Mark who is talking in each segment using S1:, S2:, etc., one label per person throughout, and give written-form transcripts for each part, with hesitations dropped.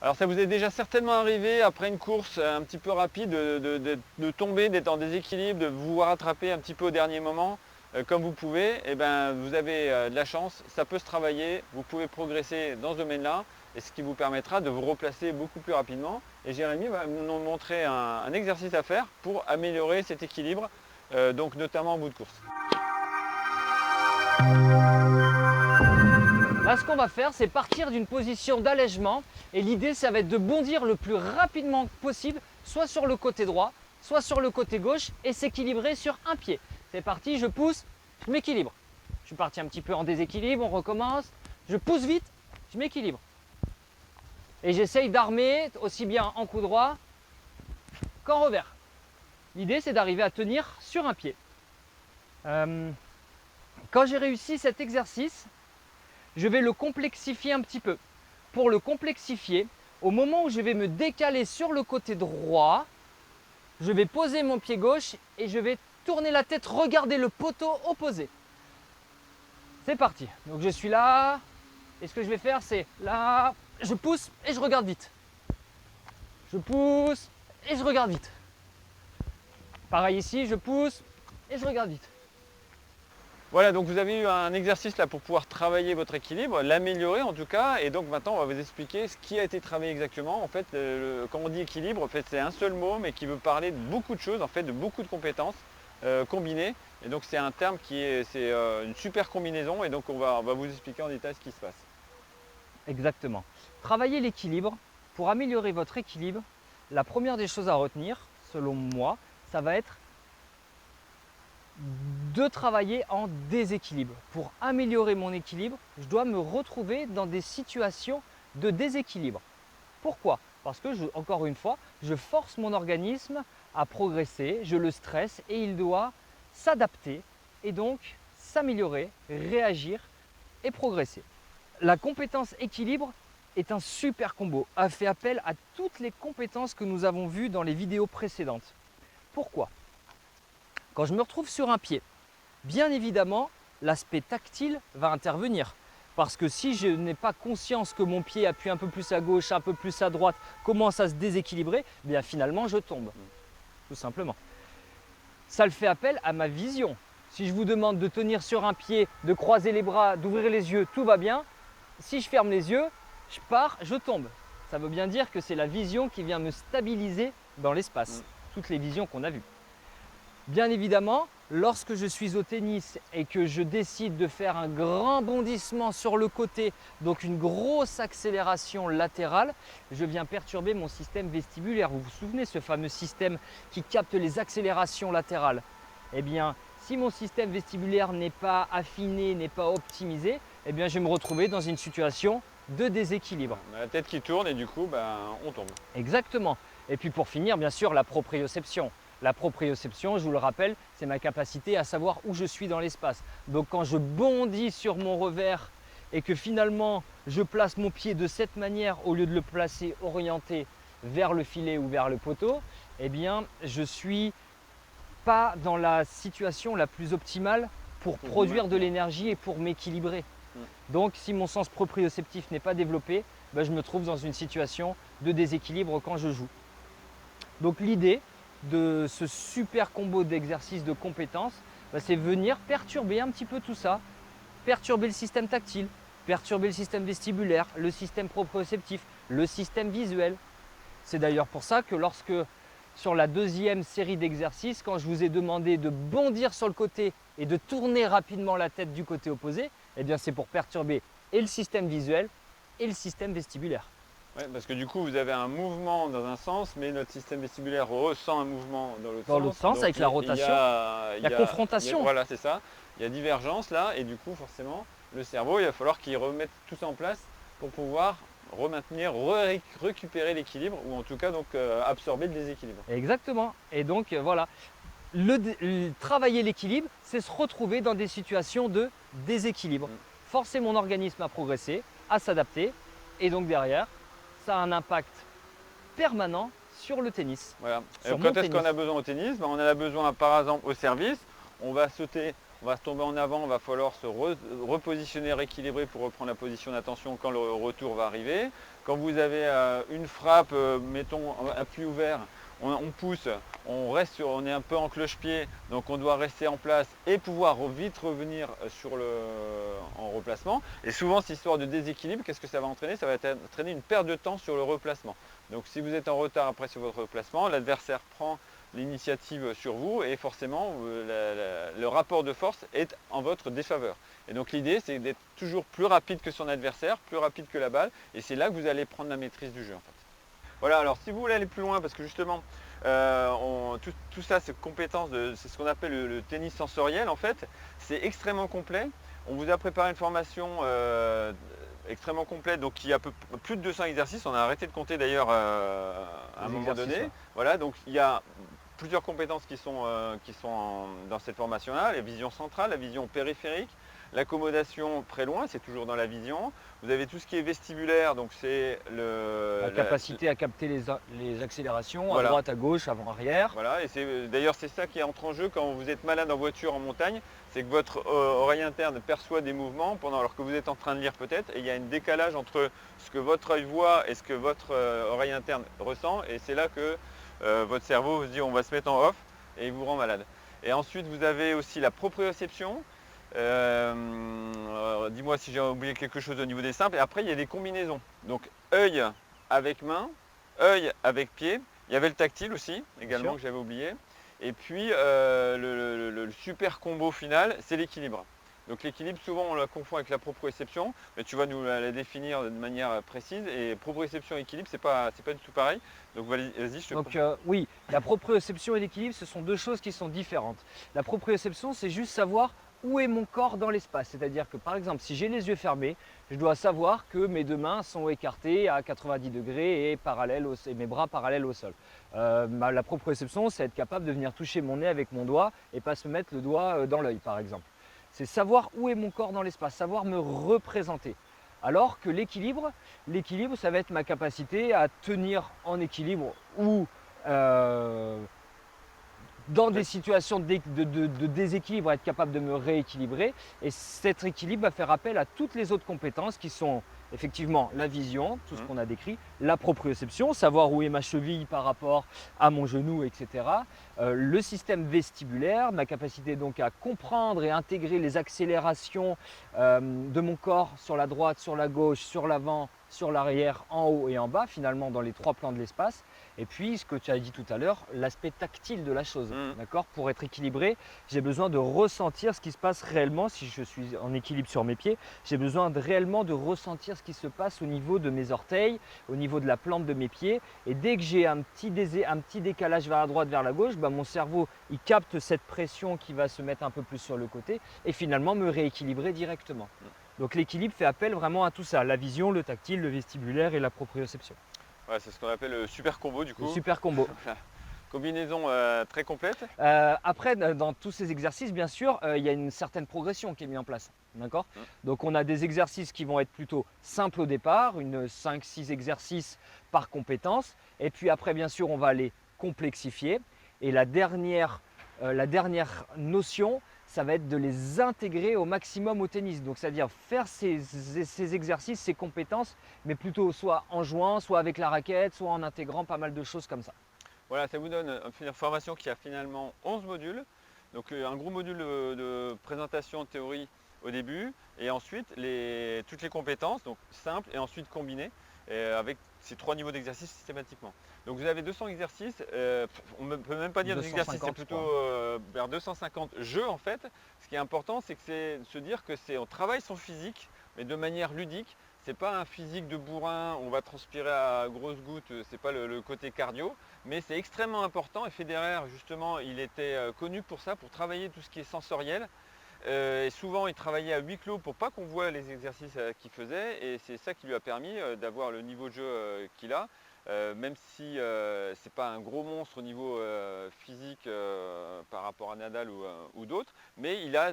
S1: Alors ça vous est déjà certainement arrivé après une course un petit peu rapide de tomber, d'être en déséquilibre, de vous rattraper un petit peu au dernier moment comme vous pouvez. Et ben, vous avez de la chance, ça peut se travailler, vous pouvez progresser dans ce domaine-là et ce qui vous permettra de vous replacer beaucoup plus rapidement. Et Jérémy va nous montrer un exercice à faire pour améliorer cet équilibre, donc notamment en bout de course.
S2: Là, ce qu'on va faire, c'est partir d'une position d'allègement. Et l'idée, ça va être de bondir le plus rapidement possible, soit sur le côté droit, soit sur le côté gauche, et s'équilibrer sur un pied. C'est parti, je pousse, je m'équilibre. Je suis parti un petit peu en déséquilibre, on recommence. Je pousse vite, je m'équilibre. Et j'essaye d'armer aussi bien en coup droit qu'en revers. L'idée, c'est d'arriver à tenir sur un pied. Quand j'ai réussi cet exercice, je vais le complexifier un petit peu. Pour le complexifier, au moment où je vais me décaler sur le côté droit, je vais poser mon pied gauche et je vais tourner la tête, regarder le poteau opposé. C'est parti. Donc je suis là, et ce que je vais faire, c'est là, je pousse et je regarde vite. Je pousse et je regarde vite. Pareil ici, je pousse et je regarde vite.
S1: Voilà, donc vous avez eu un exercice là pour pouvoir travailler votre équilibre, l'améliorer en tout cas, et donc maintenant on va vous expliquer ce qui a été travaillé exactement. En fait, quand on dit équilibre, en fait, c'est un seul mot, mais qui veut parler de beaucoup de choses, en fait, de beaucoup de compétences combinées. Et donc c'est un terme qui est, c'est une super combinaison, et donc on va vous expliquer en détail ce qui se passe.
S2: Exactement. Travailler l'équilibre. Pour améliorer votre équilibre, la première des choses à retenir, selon moi, ça va être de travailler en déséquilibre. Pour améliorer mon équilibre, je dois me retrouver dans des situations de déséquilibre. Pourquoi? Parce que, encore une fois, je force mon organisme à progresser, je le stresse et il doit s'adapter et donc s'améliorer, réagir et progresser. La compétence équilibre est un super combo, a fait appel à toutes les compétences que nous avons vues dans les vidéos précédentes. Pourquoi? Quand je me retrouve sur un pied, bien évidemment, l'aspect tactile va intervenir. Parce que si je n'ai pas conscience que mon pied appuie un peu plus à gauche, un peu plus à droite, commence à se déséquilibrer, eh bien finalement je tombe, tout simplement. Ça le fait appel à ma vision. Si je vous demande de tenir sur un pied, de croiser les bras, d'ouvrir les yeux, tout va bien. Si je ferme les yeux, je pars, je tombe. Ça veut bien dire que c'est la vision qui vient me stabiliser dans l'espace. Toutes les visions qu'on a vues. Bien évidemment, lorsque je suis au tennis et que je décide de faire un grand bondissement sur le côté, donc une grosse accélération latérale, je viens perturber mon système vestibulaire. Vous vous souvenez, ce fameux système qui capte les accélérations latérales? Eh bien, si mon système vestibulaire n'est pas affiné, n'est pas optimisé, eh bien, je vais me retrouver dans une situation de déséquilibre.
S1: On a la tête qui tourne et du coup, on tombe.
S2: Exactement. Et puis pour finir, bien sûr, la proprioception. La proprioception, je vous le rappelle, c'est ma capacité à savoir où je suis dans l'espace. Donc quand je bondis sur mon revers et que finalement je place mon pied de cette manière au lieu de le placer orienté vers le filet ou vers le poteau, eh bien je suis pas dans la situation la plus optimale pour produire de l'énergie et pour m'équilibrer. Donc si mon sens proprioceptif n'est pas développé, je me trouve dans une situation de déséquilibre quand je joue. Donc l'idée de ce super combo d'exercices de compétences, c'est venir perturber un petit peu tout ça, perturber le système tactile, perturber le système vestibulaire, le système proprioceptif, le système visuel. C'est d'ailleurs pour ça que lorsque, sur la deuxième série d'exercices, quand je vous ai demandé de bondir sur le côté et de tourner rapidement la tête du côté opposé, eh bien c'est pour perturber et le système visuel et le système vestibulaire.
S1: Ouais, parce que du coup, vous avez un mouvement dans un sens, mais notre système vestibulaire ressent un mouvement dans l'autre sens.
S2: Dans l'autre sens,
S1: donc,
S2: avec la rotation, il y a confrontation.
S1: Voilà, c'est ça. Il y a divergence là, et du coup, forcément, le cerveau, il va falloir qu'il remette tout ça en place pour pouvoir récupérer l'équilibre, ou en tout cas donc absorber le déséquilibre.
S2: Exactement. Et donc voilà, travailler l'équilibre, c'est se retrouver dans des situations de déséquilibre. Forcer mon organisme à progresser, à s'adapter, et donc derrière, ça a un impact permanent sur le tennis.
S1: Voilà. Quand est-ce qu'on a besoin au tennis? On en a besoin par exemple au service. On va sauter on va se tomber en avant, il va falloir se repositionner, rééquilibrer pour reprendre la position d'attention quand le retour va arriver. Quand vous avez une frappe, mettons appui ouvert, on pousse, on est un peu en cloche-pied, donc on doit rester en place et pouvoir vite revenir en replacement. Et souvent, cette histoire de déséquilibre, qu'est-ce que ça va entraîner? Ça va entraîner une perte de temps sur le replacement. Donc si vous êtes en retard après sur votre replacement, l'adversaire prend l'initiative sur vous et forcément le rapport de force est en votre défaveur. Et donc l'idée c'est d'être toujours plus rapide que son adversaire, plus rapide que la balle, et c'est là que vous allez prendre la maîtrise du jeu en fait. Voilà, alors si vous voulez aller plus loin, parce que justement tout ça c'est compétence, c'est ce qu'on appelle le tennis sensoriel en fait, c'est extrêmement complet. On vous a préparé une formation extrêmement complète, donc qui a plus de 200 exercices, on a arrêté de compter d'ailleurs à un moment donné.
S2: Ouais.
S1: Voilà, donc il y a plusieurs compétences qui sont dans cette formation-là, la vision centrale, la vision périphérique, l'accommodation près-loin, c'est toujours dans la vision. Vous avez tout ce qui est vestibulaire, donc c'est
S2: La capacité à capter les accélérations,
S1: voilà.
S2: À droite, à gauche, avant, arrière.
S1: Voilà, et d'ailleurs c'est ça qui entre en jeu quand vous êtes malade en voiture, en montagne, c'est que votre oreille interne perçoit des mouvements alors que vous êtes en train de lire peut-être, et il y a un décalage entre ce que votre œil voit et ce que votre oreille interne ressent, et c'est là que votre cerveau se dit on va se mettre en off et il vous rend malade. Et ensuite vous avez aussi la proprioception. Dis-moi si j'ai oublié quelque chose au niveau des simples. Et après il y a des combinaisons. Donc œil avec main, œil avec pied. Il y avait le tactile aussi également que j'avais oublié. Et puis le super combo final, c'est l'équilibre. Donc l'équilibre, souvent on la confond avec la proprioception, mais tu vas nous la définir de manière précise. Et proprioception et équilibre, c'est pas du tout pareil. Donc vas-y, je te
S2: Donc oui, la proprioception et l'équilibre, ce sont deux choses qui sont différentes. La proprioception, c'est juste savoir où est mon corps dans l'espace. C'est-à-dire que par exemple, si j'ai les yeux fermés, je dois savoir que mes deux mains sont écartées à 90 degrés et mes bras parallèles au sol. La proprioception, c'est être capable de venir toucher mon nez avec mon doigt et pas se mettre le doigt dans l'œil par exemple. C'est savoir où est mon corps dans l'espace, savoir me représenter. Alors que l'équilibre, ça va être ma capacité à tenir en équilibre ou dans des situations de déséquilibre, être capable de me rééquilibrer. Et cet équilibre va faire appel à toutes les autres compétences qui sont effectivement la vision, tout ce qu'on a décrit, la proprioception, savoir où est ma cheville par rapport à mon genou, etc. Le système vestibulaire, ma capacité donc à comprendre et intégrer les accélérations de mon corps sur la droite, sur la gauche, sur l'avant, sur l'arrière, en haut et en bas, finalement dans les trois plans de l'espace. Et puis, ce que tu as dit tout à l'heure, l'aspect tactile de la chose. D'accord ? Pour être équilibré, j'ai besoin de ressentir ce qui se passe réellement. Si je suis en équilibre sur mes pieds, j'ai besoin réellement de ressentir ce qui se passe au niveau de mes orteils, au niveau de la plante de mes pieds. Et dès que j'ai un petit décalage vers la droite, vers la gauche, mon cerveau, il capte cette pression qui va se mettre un peu plus sur le côté et finalement me rééquilibrer directement. Donc l'équilibre fait appel vraiment à tout ça, la vision, le tactile, le vestibulaire et la proprioception.
S1: Ouais, c'est ce qu'on appelle le super combo du coup.
S2: Le super combo.
S1: Combinaison très complète.
S2: Après, dans tous ces exercices, bien sûr, il y a une certaine progression qui est mise en place. D'accord ? Donc on a des exercices qui vont être plutôt simples au départ, 5-6 exercices par compétence. Et puis après, bien sûr, on va les complexifier. Et la dernière notion, ça va être de les intégrer au maximum au tennis. Donc c'est-à-dire faire ces exercices, ces compétences, mais plutôt soit en jouant, soit avec la raquette, soit en intégrant pas mal de choses comme ça.
S1: Voilà, ça vous donne une formation qui a finalement 11 modules. Donc un gros module de présentation théorie au début, et ensuite toutes les compétences, donc simples et ensuite combinées, avec ces 3 niveaux d'exercice systématiquement. Donc vous avez 200 exercices, on ne peut même pas dire des exercices, c'est plutôt vers 250 jeux en fait. Ce qui est important, c'est de se dire que on travaille son physique, mais de manière ludique. C'est pas un physique de bourrin, on va transpirer à grosses gouttes, c'est pas le côté cardio, mais c'est extrêmement important. Et Federer, justement, il était connu pour ça, pour travailler tout ce qui est sensoriel. Et souvent, il travaillait à huis clos pour pas qu'on voit les exercices qu'il faisait, et c'est ça qui lui a permis d'avoir le niveau de jeu qu'il a. Même si c'est pas un gros monstre au niveau physique par rapport à Nadal ou d'autres, mais il a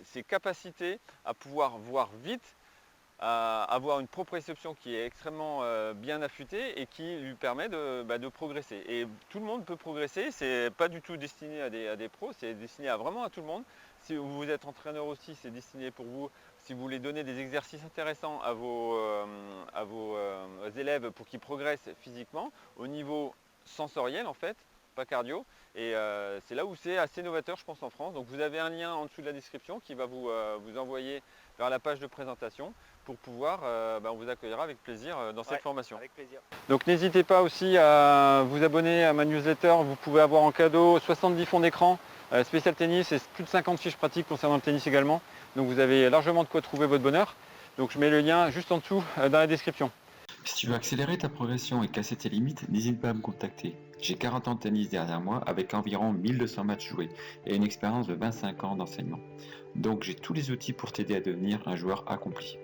S1: ses capacités à pouvoir voir vite, à avoir une proprioception qui est extrêmement bien affûtée et qui lui permet de progresser. Et tout le monde peut progresser, c'est pas du tout destiné à des pros, c'est destiné vraiment à tout le monde. Si vous êtes entraîneur aussi, c'est destiné pour vous. Si vous voulez donner des exercices intéressants à vos élèves pour qu'ils progressent physiquement, au niveau sensoriel en fait, pas cardio. Et c'est là où c'est assez novateur, je pense, en France. Donc vous avez un lien en dessous de la description qui va vous envoyer vers la page de présentation pour pouvoir, on vous accueillera avec plaisir dans cette formation.
S2: Avec plaisir.
S1: Donc n'hésitez pas aussi à vous abonner à ma newsletter. Vous pouvez avoir en cadeau 70 fonds d'écran spécial tennis et plus de 50 fiches pratiques concernant le tennis également. Donc vous avez largement de quoi trouver votre bonheur. Donc je mets le lien juste en dessous dans la description.
S3: Si tu veux accélérer ta progression et casser tes limites, n'hésite pas à me contacter. J'ai 40 ans de tennis derrière moi avec environ 1200 matchs joués et une expérience de 25 ans d'enseignement. Donc j'ai tous les outils pour t'aider à devenir un joueur accompli.